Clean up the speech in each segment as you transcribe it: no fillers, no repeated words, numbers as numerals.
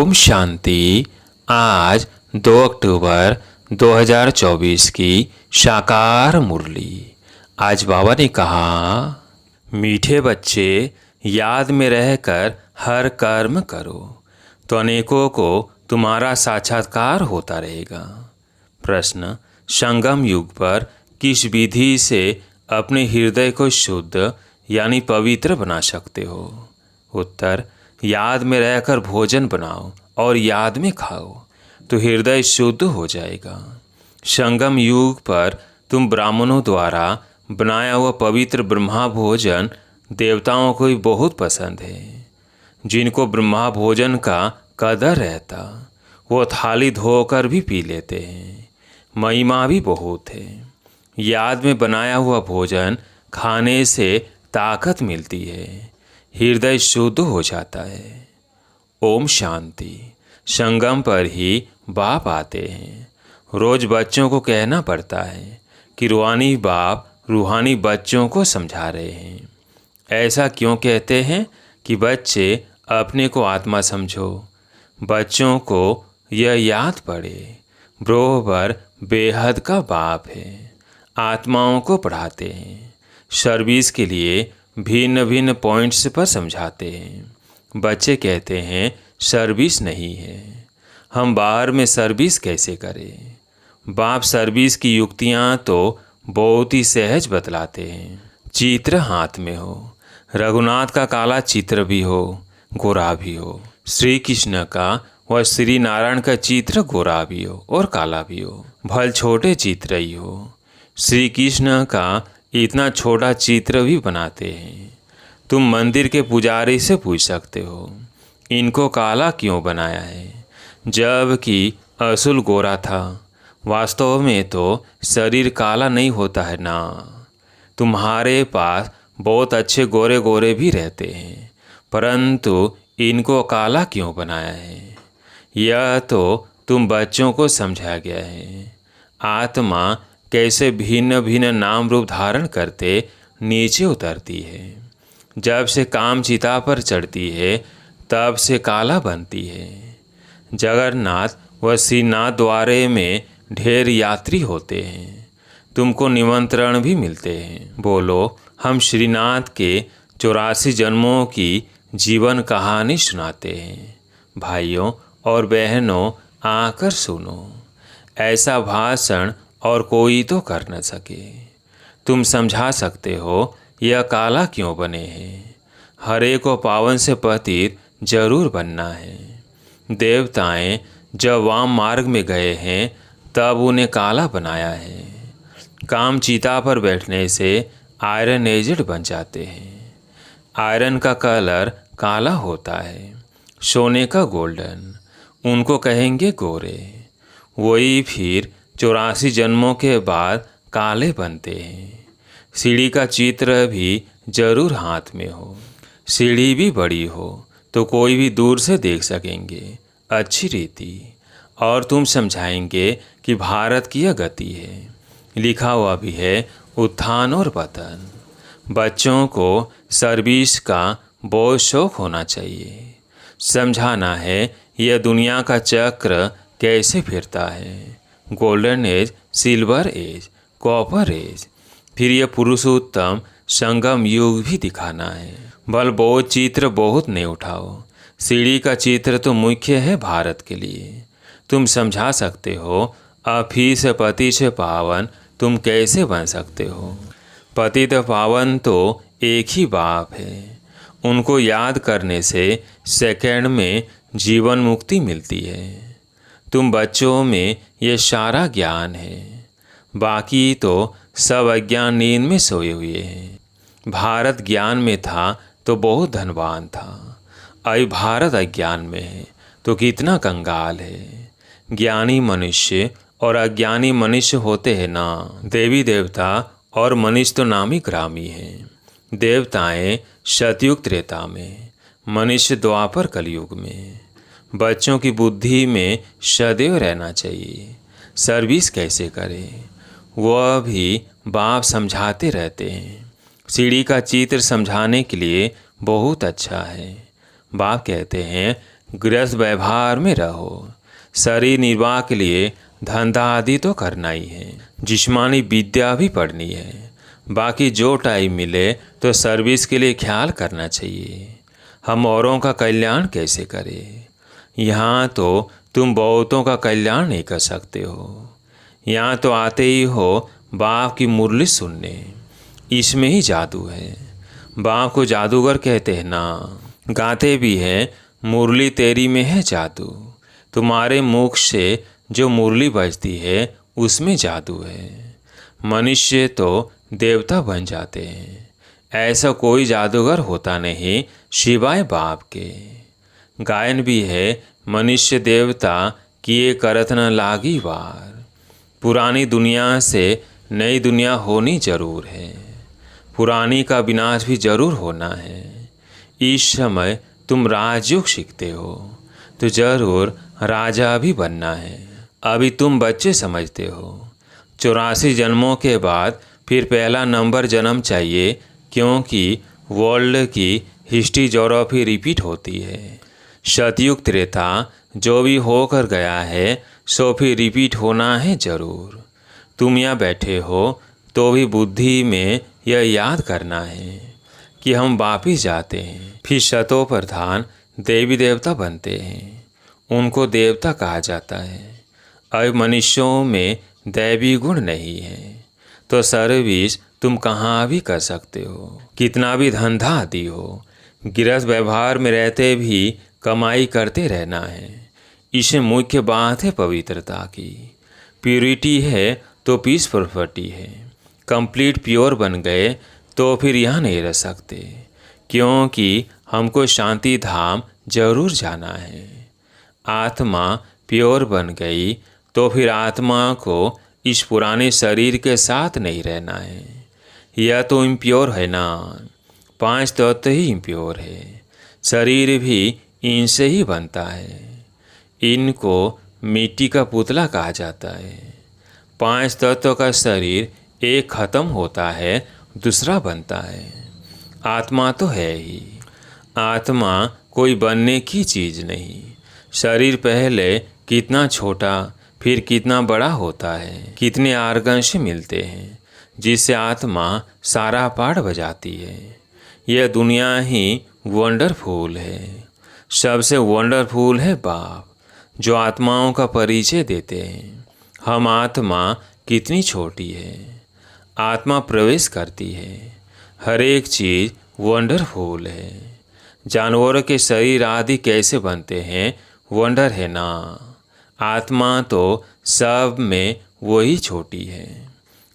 ओम शांति। आज 2 अक्टूबर 2024 की साकार मुरली। आज बाबा ने कहा, मीठे बच्चे याद में रहकर हर कर्म करो तो अनेकों को तुम्हारा साक्षात्कार होता रहेगा। प्रश्न, संगम युग पर किस विधि से अपने हृदय को शुद्ध यानी पवित्र बना सकते हो? उत्तर, याद में रहकर भोजन बनाओ और याद में खाओ तो हृदय शुद्ध हो जाएगा। संगम युग पर तुम ब्राह्मणों द्वारा बनाया हुआ पवित्र ब्रह्मा भोजन देवताओं को भी बहुत पसंद है। जिनको ब्रह्मा भोजन का कदर रहता वो थाली धोकर भी पी लेते हैं। महिमा भी बहुत है। याद में बनाया हुआ भोजन खाने से ताकत मिलती है, हृदय शुद्ध हो जाता है। ओम शांति। संगम पर ही बाप आते हैं। रोज बच्चों को कहना पड़ता है कि रूहानी बाप रूहानी बच्चों को समझा रहे हैं। ऐसा क्यों कहते हैं कि बच्चे अपने को आत्मा समझो। बच्चों को यह याद पड़े बरोबर बेहद का बाप है। आत्माओं को पढ़ाते हैं, सर्विस के लिए भिन्न भिन्न पॉइंट्स पर समझाते हैं। बच्चे कहते हैं सर्विस नहीं है, हम बाहर में सर्विस कैसे करें? बाप सर्विस की युक्तियाँ तो बहुत ही सहज बतलाते हैं। चित्र हाथ में हो, रघुनाथ का काला चित्र भी हो, गोरा भी हो। श्री कृष्ण का व श्री नारायण का चित्र गोरा भी हो और काला भी हो, भल छोटे चित्र ही हो। श्री कृष्ण का इतना छोटा चित्र भी बनाते हैं। तुम मंदिर के पुजारी से पूछ सकते हो, इनको काला क्यों बनाया है जबकि असुल गोरा था। वास्तव में तो शरीर काला नहीं होता है ना। तुम्हारे पास बहुत अच्छे गोरे गोरे भी रहते हैं, परंतु इनको काला क्यों बनाया है? यह तो तुम बच्चों को समझाया गया है। आत्मा कैसे भिन्न भिन्न नाम रूप धारण करते नीचे उतरती है। जब से काम चिता पर चढ़ती है तब से काला बनती है। जगन्नाथ व श्रीनाथ द्वारे में ढेर यात्री होते हैं। तुमको निमंत्रण भी मिलते हैं। बोलो, हम श्रीनाथ के 84 जन्मों की जीवन कहानी सुनाते हैं। भाइयों और बहनों, आकर सुनो। ऐसा भाषण और कोई तो कर न सके। तुम समझा सकते हो यह काला क्यों बने हैं। हरे को पावन से पतित जरूर बनना है। देवताएं जब वाम मार्ग में गए हैं तब उन्हें काला बनाया है। काम चिता पर बैठने से आयरन एजेड बन जाते हैं। आयरन का कलर काला होता है, सोने का गोल्डन। उनको कहेंगे गोरे। वही फिर 84 जन्मों के बाद काले बनते हैं। सीढ़ी का चित्र भी जरूर हाथ में हो। सीढ़ी भी बड़ी हो तो कोई भी दूर से देख सकेंगे, अच्छी रीति। और तुम समझाएंगे कि भारत की यह गति है। लिखा हुआ भी है उत्थान और पतन। बच्चों को सर्विस का बहुत शौक होना चाहिए। समझाना है यह दुनिया का चक्र कैसे फिरता है। Golden age, silver age, copper age, फिर यह पुरुषोत्तम संगम युग भी दिखाना है। बल बहुत चित्र बहुत नहीं उठाओ। सीढ़ी का चित्र तो मुख्य है भारत के लिए। तुम समझा सकते हो अभी से पति से पावन तुम कैसे बन सकते हो। पतित पावन तो एक ही बाप है। उनको याद करने से सेकंड में जीवन मुक्ति मिलती है। तुम बच्चों में ये सारा ज्ञान है, बाकी तो सब अज्ञान नींद में सोए हुए हैं। भारत ज्ञान में था तो बहुत धनवान था। अभी भारत अज्ञान में है तो कितना कंगाल है। ज्ञानी मनुष्य और अज्ञानी मनुष्य होते हैं ना। देवी देवता और मनुष्य तो नामी ग्रामी हैं। देवताएं सतयुग त्रेता में, मनुष्य द्वापर कलयुग में। बच्चों की बुद्धि में सदैव रहना चाहिए सर्विस कैसे करें, वह भी बाप समझाते रहते हैं। सीढ़ी का चित्र समझाने के लिए बहुत अच्छा है। बाप कहते हैं गृहस्थ व्यवहार में रहो। शरीर निर्वाह के लिए धंधा आदि तो करना ही है, जिस्मानी विद्या भी पढ़नी है। बाकी जो टाइम मिले तो सर्विस के लिए ख्याल करना चाहिए। हम औरों का कल्याण कैसे करें? यहाँ तो तुम बहुतों का कल्याण नहीं कर सकते हो। यहाँ तो आते ही हो बाप की मुरली सुनने, इसमें ही जादू है। बाप को जादूगर कहते हैं ना। गाते भी हैं, मुरली तेरी में है जादू। तुम्हारे मुख से जो मुरली बजती है उसमें जादू है। मनुष्य तो देवता बन जाते हैं। ऐसा कोई जादूगर होता नहीं सिवाय बाप के। गायन भी है, मनुष्य देवता किए करत न लागी वार। पुरानी दुनिया से नई दुनिया होनी जरूर है। पुरानी का विनाश भी जरूर होना है। इस समय तुम राजयोग सीखते हो तो जरूर राजा भी बनना है। अभी तुम बच्चे समझते हो। 84 जन्मों के बाद फिर पहला नंबर जन्म चाहिए, क्योंकि वर्ल्ड की हिस्ट्री ज्योग्राफी रिपीट होती है। सतयुग त्रेता जो भी होकर गया है सो फिर रिपीट होना है जरूर। तुम यहाँ बैठे हो तो भी बुद्धि में यह याद करना है कि हम वापिस जाते हैं। फिर शतो प्रधान देवी देवता बनते हैं, उनको देवता कहा जाता है। अब मनुष्यों में दैवी गुण नहीं है तो सर्विस तुम कहाँ भी कर सकते हो, कितना भी धंधा आदि हो। गृहस्थ व्यवहार में रहते भी कमाई करते रहना है। इसे मुख्य बात है पवित्रता की। प्योरिटी है तो पीस प्रॉपर्टी है। कंप्लीट प्योर बन गए तो फिर यहाँ नहीं रह सकते, क्योंकि हमको शांति धाम जरूर जाना है। आत्मा प्योर बन गई तो फिर आत्मा को इस पुराने शरीर के साथ नहीं रहना है। यह तो इम्प्योर है ना। 5 तत्व ही इम्प्योर है। शरीर भी इनसे ही बनता है। इनको मिट्टी का पुतला कहा जाता है। 5 तत्व का शरीर एक खत्म होता है, दूसरा बनता है। आत्मा तो है ही। आत्मा कोई बनने की चीज़ नहीं। शरीर पहले कितना छोटा फिर कितना बड़ा होता है, कितने आर्गन से मिलते हैं जिससे आत्मा सारा पाठ बजाती है। यह दुनिया ही वंडरफुल है। सबसे वंडरफुल है बाप, जो आत्माओं का परिचय देते हैं। हम आत्मा कितनी छोटी है। आत्मा प्रवेश करती है। हर एक चीज़ वंडरफुल है। जानवरों के शरीर आदि कैसे बनते हैं, वंडर है ना। आत्मा तो सब में वही छोटी है।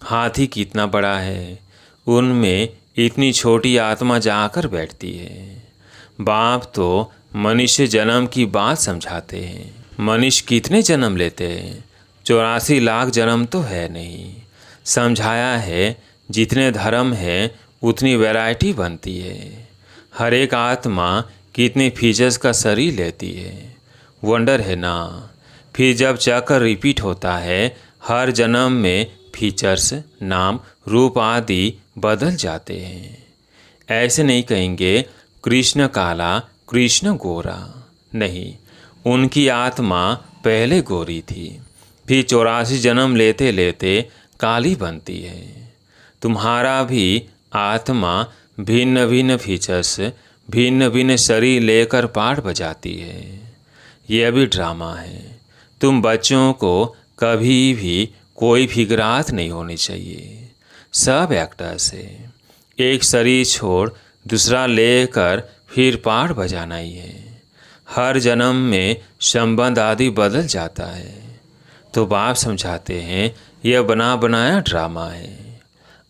हाथी कितना बड़ा है, उनमें इतनी छोटी आत्मा जाकर बैठती है। बाप तो मनुष्य जन्म की बात समझाते हैं। मनुष्य कितने जन्म लेते हैं? 84 लाख जन्म तो है नहीं। समझाया है जितने धर्म है उतनी वैरायटी बनती है। हर एक आत्मा कितने फीचर्स का शरीर लेती है, वंडर है ना। फिर जब चक्र रिपीट होता है, हर जन्म में फीचर्स, नाम, रूप आदि बदल जाते हैं। ऐसे नहीं कहेंगे कृष्ण काला कृष्ण गोरा, नहीं। उनकी आत्मा पहले गोरी थी, फिर 84 जन्म लेते लेते काली बनती है। तुम्हारा भी आत्मा भिन्न भिन्न फीचर्स, भिन्न भिन्न शरीर लेकर पाठ बजाती है। यह भी ड्रामा है। तुम बच्चों को कभी भी कोई फिक्रात नहीं होनी चाहिए। सब एक्टर्स है। एक शरीर छोड़ दूसरा लेकर फिर पाठ बजाना ही है। हर जन्म में संबंध आदि बदल जाता है। तो बाप समझाते हैं यह बना बनाया ड्रामा है।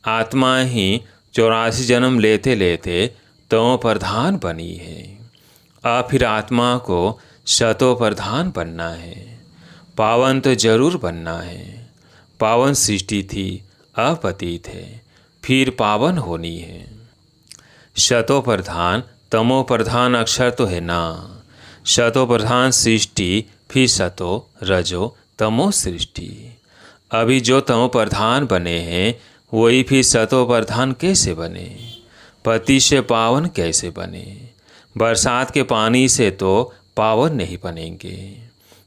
आत्मा ही 84 जन्म लेते लेते तमो प्रधान बनी है। अब फिर आत्मा को शतो प्रधान बनना है। पावन तो जरूर बनना है। पावन सृष्टि थी, अपतीत है, फिर पावन होनी है। शतो प्रधान तमो प्रधान अक्षर तो है ना। शतो प्रधान सृष्टि, फिर शतो रजो तमो सृष्टि। अभी जो तमो प्रधान बने हैं वही फिर शतो प्रधान कैसे बने? पति से पावन कैसे बने? बरसात के पानी से तो पावन नहीं बनेंगे।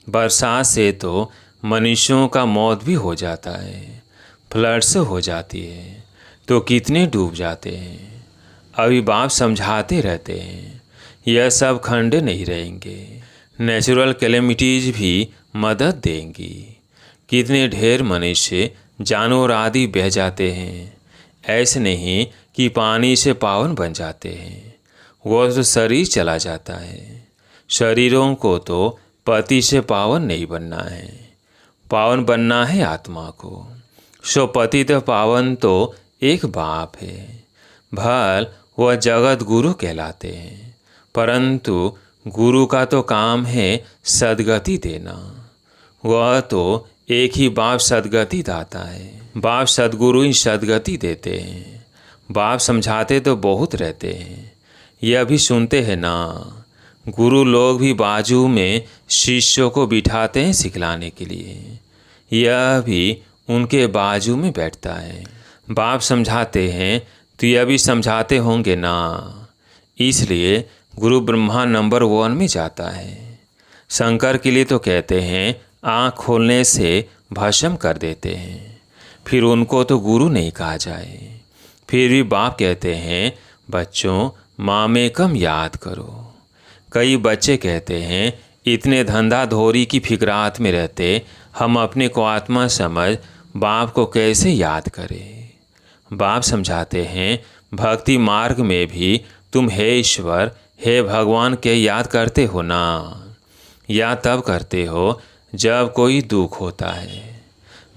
बरसात से तो मनुष्यों का मौत भी हो जाता है, फ्लड्स हो जाती है तो कितने डूब जाते हैं। अभी बाप समझाते रहते हैं यह सब खंडे नहीं रहेंगे, नेचुरल कैलेमिटीज भी मदद देंगी। कितने ढेर मनुष्य जानवर आदि बह जाते हैं, ऐसे नहीं कि पानी से पावन बन जाते हैं, वो तो शरीर चला जाता है। शरीरों को तो पति से पावन नहीं बनना है, पावन बनना है आत्मा को। सो पति तो पावन तो एक बाप है, भल वह जगत गुरु कहलाते हैं, परंतु गुरु का तो काम है सद्गति देना। वह तो एक ही बाप सद्गति दाता है, बाप सद्गुरु ही सद्गति देते हैं। बाप समझाते तो बहुत रहते हैं, यह भी सुनते हैं ना। गुरु लोग भी बाजू में शिष्यों को बिठाते हैं सिखलाने के लिए, यह भी उनके बाजू में बैठता है। बाप समझाते हैं तो यह भी समझाते होंगे ना, इसलिए गुरु ब्रह्मा नंबर 1 में जाता है। शंकर के लिए तो कहते हैं आँख खोलने से भस्म कर देते हैं, फिर उनको तो गुरु नहीं कहा जाए। फिर भी बाप कहते हैं बच्चों मामेकम याद करो। कई बच्चे कहते हैं इतने धंधा धोरी की फिक्रात में रहते हम अपने को आत्मा समझ बाप को कैसे याद करें। बाप समझाते हैं भक्ति मार्ग में भी तुम हे ईश्वर हे भगवान के याद करते हो ना, या तब करते हो जब कोई दुख होता है।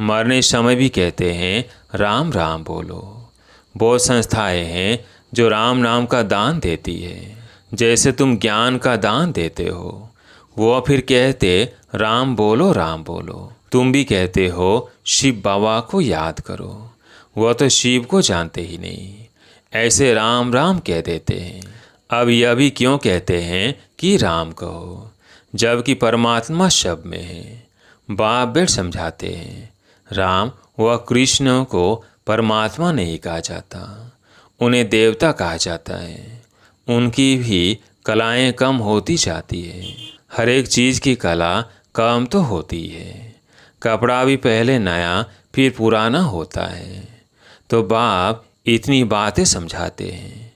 मरने समय भी कहते हैं राम राम बोलो। बहुत संस्थाएं हैं जो राम नाम का दान देती है, जैसे तुम ज्ञान का दान देते हो, वो फिर कहते राम बोलो। तुम भी कहते हो शिव बाबा को याद करो, वह तो शिव को जानते ही नहीं, ऐसे राम राम कह देते हैं। अब यह भी क्यों कहते हैं कि राम कहो, जबकि परमात्मा शब्द में है। बाप बेट समझाते हैं राम व कृष्ण को परमात्मा नहीं कहा जाता, उन्हें देवता कहा जाता है। उनकी भी कलाएं कम होती जाती है, हर एक चीज़ की कला कम तो होती है। कपड़ा भी पहले नया फिर पुराना होता है। तो बाप इतनी बातें समझाते हैं,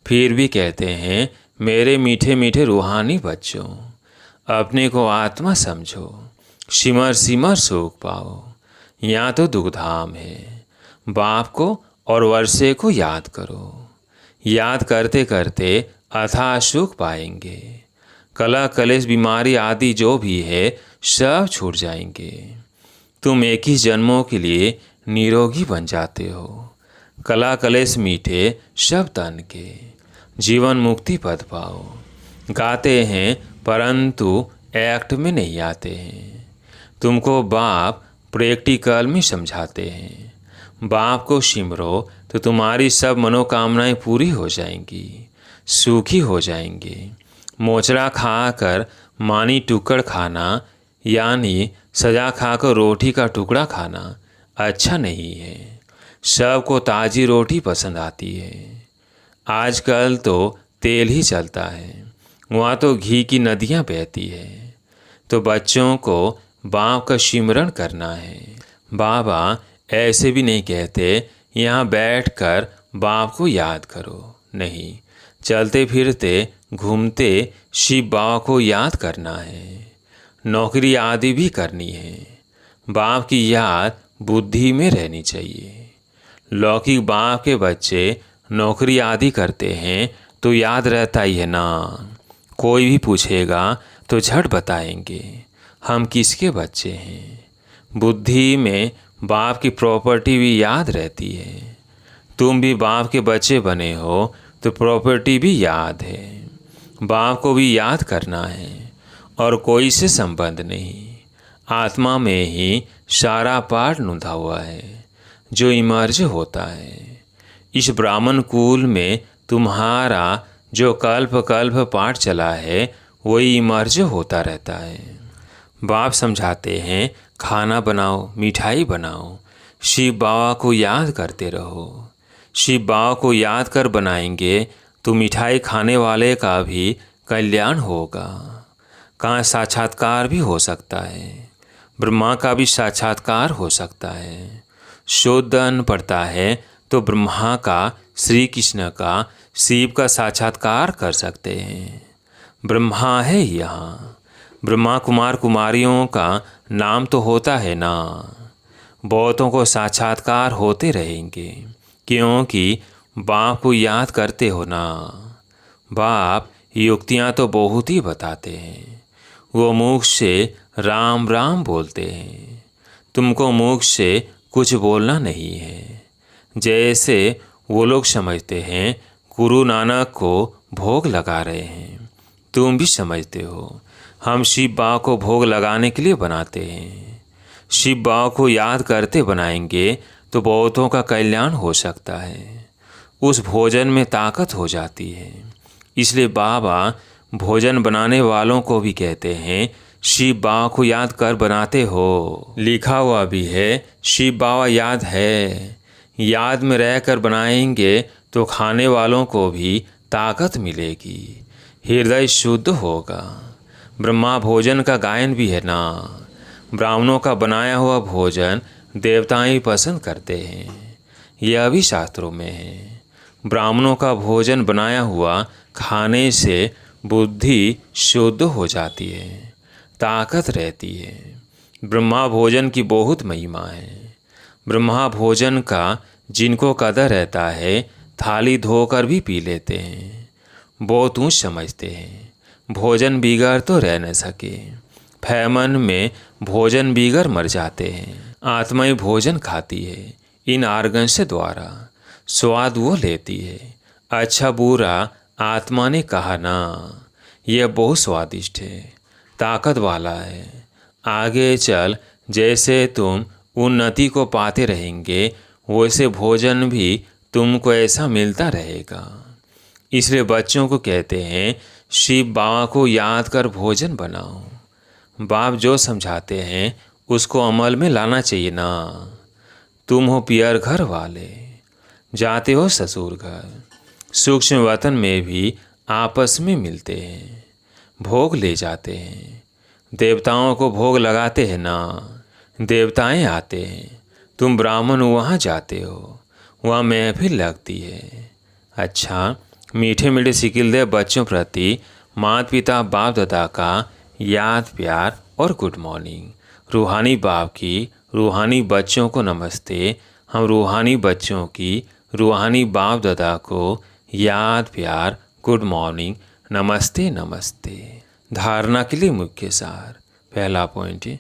फिर भी कहते हैं मेरे मीठे मीठे रूहानी बच्चों, अपने को आत्मा समझो, सिमर सिमर सुख पाओ। यहाँ तो दुखधाम है, बाप को और वर्षे को याद करो। याद करते करते अथाह सुख पाएंगे। कला कलेश बीमारी आदि जो भी है सब छूट जाएंगे। तुम एक ही जन्मों के लिए निरोगी बन जाते हो। कला कलेश मीठे सब तन के, जीवन मुक्ति पद पाओ। गाते हैं परंतु एक्ट में नहीं आते हैं। तुमको बाप प्रैक्टिकल में समझाते हैं। बाप को सिमरो तो तुम्हारी सब मनोकामनाएं पूरी हो जाएंगी, सुखी हो जाएंगे। मोचरा खाकर मानी टुकड़ खाना यानी सजा खाकर रोटी का टुकड़ा खाना अच्छा नहीं है। सबको ताज़ी रोटी पसंद आती है। आजकल तो तेल ही चलता है, वहाँ तो घी की नदियाँ बहती है। तो बच्चों को बाप का सिमरण करना है। बाबा ऐसे भी नहीं कहते यहाँ बैठकर बाप को याद करो, नहीं, चलते फिरते घूमते शिव बाबा को याद करना है। नौकरी आदि भी करनी है, बाप की याद बुद्धि में रहनी चाहिए। लौकिक बाप के बच्चे नौकरी आदि करते हैं तो याद रहता ही है ना। कोई भी पूछेगा तो झट बताएंगे हम किसके बच्चे हैं। बुद्धि में बाप की प्रॉपर्टी भी याद रहती है। तुम भी बाप के बच्चे बने हो तो प्रॉपर्टी भी याद है। बाप को भी याद करना है और कोई से संबंध नहीं। आत्मा में ही सारा पाठ नुधा हुआ है जो इमर्ज होता है। इस ब्राह्मण कुल में तुम्हारा जो कल्प कल्प पाठ चला है वही इमर्ज होता रहता है। बाप समझाते हैं खाना बनाओ, मिठाई बनाओ, शिव बाबा को याद करते रहो। शिव बाबा को याद कर बनाएंगे तो मिठाई खाने वाले का भी कल्याण होगा। का साक्षात्कार भी हो सकता है, ब्रह्मा का भी साक्षात्कार हो सकता है। शुद्ध अन्न पड़ता है तो ब्रह्मा का, श्री कृष्ण का, शिव का साक्षात्कार कर सकते हैं। ब्रह्मा है यहाँ, ब्रह्मा कुमार कुमारियों का नाम तो होता है ना। बहुतों को साक्षात्कार होते रहेंगे, क्योंकि बाप को याद करते हो ना। बाप युक्तियाँ तो बहुत ही बताते हैं, वो मुख से राम राम बोलते हैं। तुमको मुख से कुछ बोलना नहीं है। जैसे वो लोग समझते हैं गुरु नानक को भोग लगा रहे हैं, तुम भी समझते हो हम शिव बाबा को भोग लगाने के लिए बनाते हैं। शिव बाबा को याद करते बनाएंगे तो बहुतों का कल्याण हो सकता है। उस भोजन में ताकत हो जाती है। इसलिए बाबा भोजन बनाने वालों को भी कहते हैं शिव बाबा को याद कर बनाते हो। लिखा हुआ भी है शिव बाबा याद है। याद में रहकर बनाएंगे तो खाने वालों को भी ताकत मिलेगी, हृदय शुद्ध होगा। ब्रह्मा भोजन का गायन भी है ना। ब्राह्मणों का बनाया हुआ भोजन देवताएं पसंद करते हैं, यह भी शास्त्रों में है। ब्राह्मणों का भोजन बनाया हुआ खाने से बुद्धि शुद्ध हो जाती है, ताकत रहती है। ब्रह्मा भोजन की बहुत महिमा है। ब्रह्मा भोजन का जिनको कदर रहता है थाली धोकर भी पी लेते हैं। बहुत ऊँच समझते हैं भोजन बिगड़ तो रह न सके। फैमन में भोजन बिगड़ मर जाते हैं। आत्मा ही भोजन खाती है, इन आर्गन से द्वारा स्वाद वो लेती है। अच्छा बुरा आत्मा ने कहा ना, यह बहुत स्वादिष्ट है, ताकत वाला है। आगे चल जैसे तुम उन्नति को पाते रहेंगे वैसे भोजन भी तुमको ऐसा मिलता रहेगा। इसलिए बच्चों को कहते हैं शिव बाबा को याद कर भोजन बनाओ। बाप जो समझाते हैं उसको अमल में लाना चाहिए ना। तुम हो पियर घर वाले, जाते हो ससुर घर। सूक्ष्म वतन में भी आपस में मिलते हैं, भोग ले जाते हैं। देवताओं को भोग लगाते हैं ना, देवताएं आते हैं। तुम ब्राह्मण वहाँ जाते हो, वहाँ महफिल लगती है। अच्छा, मीठे मीठे सिकिलदेव बच्चों प्रति माता पिता बाप दादा का याद प्यार और गुड मॉर्निंग। रूहानी बाप की रूहानी बच्चों को नमस्ते। हम रूहानी बच्चों की रूहानी बाप दादा को याद प्यार गुड मॉर्निंग, नमस्ते नमस्ते। धारणा के लिए मुख्य सार। पहला पॉइंट है,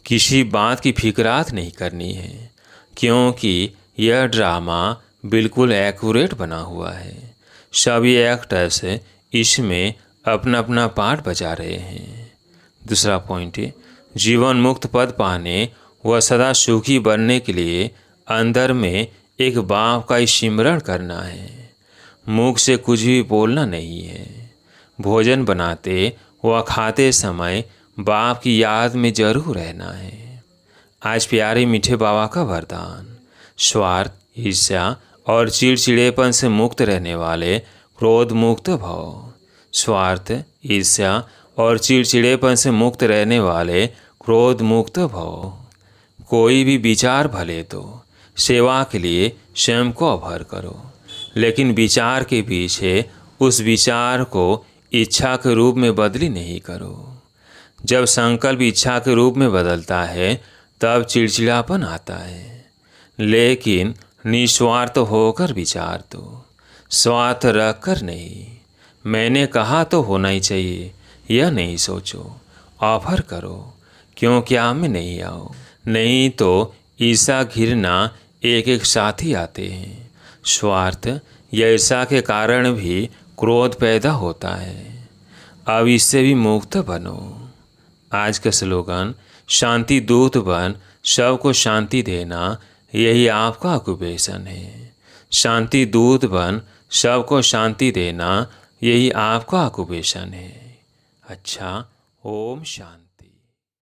किसी बात की फिक्रात नहीं करनी है, क्योंकि यह ड्रामा बिल्कुल एक्यूरेट बना हुआ है। सभी एक्टर्स इसमें अपना अपना पार्ट बजा रहे हैं। दूसरा पॉइंट है, जीवन मुक्त पद पाने व सदा सुखी बनने के लिए अंदर में एक बाप का स्मरण करना है। मुख से कुछ भी बोलना नहीं है। भोजन बनाते व खाते समय बाप की याद में जरूर रहना है। आज प्यारे मीठे बाबा का वरदान, स्वार्थ, ईर्ष्या और चिड़चिड़ेपन से मुक्त रहने वाले क्रोध मुक्त भव। स्वार्थ, ईर्ष्या और चिड़चिड़ेपन से मुक्त रहने वाले क्रोध मुक्त भव। कोई भी विचार भले तो सेवा के लिए स्वयं को अभर करो, लेकिन विचार के पीछे उस विचार को इच्छा के रूप में बदली नहीं करो। जब संकल्प इच्छा के रूप में बदलता है तब चिड़चिड़ापन आता है। लेकिन निस्वार्थ होकर विचार दो, स्वार्थ रख कर नहीं। मैंने कहा तो होना ही चाहिए यह नहीं सोचो, ऑफर करो, क्यों क्या में नहीं आओ। नहीं तो ईर्ष्या घृणा एक एक साथ ही आते हैं। स्वार्थ या ईर्ष्या के कारण भी क्रोध पैदा होता है। अब इससे भी मुक्त बनो। आज का स्लोगन, शांति दूत बन, सबको शांति देना, यही आपका ऑक्यूपेशन है। शांति दूत बन, सबको शांति देना, यही आपका ऑक्यूपेशन है। अच्छा, ओम शांति।